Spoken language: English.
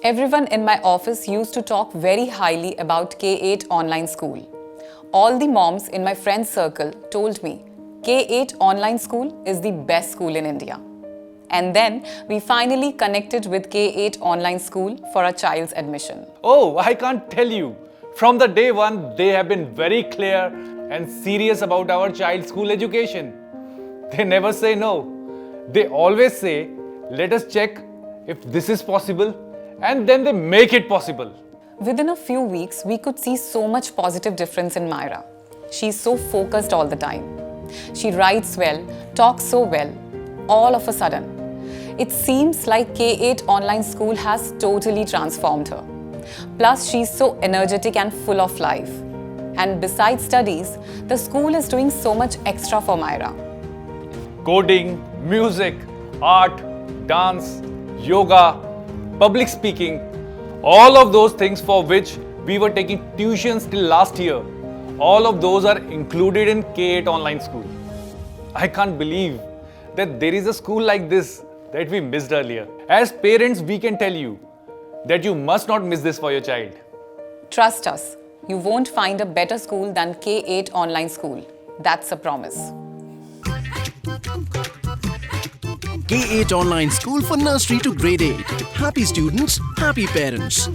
Everyone in my office used to talk very highly about K-8 online school. All the moms in my friend circle told me K-8 online school is the best school in India. And then we finally connected with K-8 online school for our child's admission. Oh, I can't tell you. From the day one, they have been very clear and serious about our child's school education. They never say no. They always say, let us check if this is possible, and then they make it possible. Within a few weeks, we could see so much positive difference in Myra. She's so focused all the time. She writes well, talks so well. All of a sudden, it seems like K-8 online school has totally transformed her. Plus, she's so energetic and full of life. And besides studies, the school is doing so much extra for Myra. Coding, music, art, dance, yoga, public speaking, all of those things for which we were taking tuitions till last year, all of those are included in K-8 online school. I can't believe that there is a school like this that we missed earlier. As parents, we can tell you that you must not miss this for your child. Trust us, you won't find a better school than K-8 online school. That's a promise. K-8 online school for nursery to grade 8. Happy students, happy parents.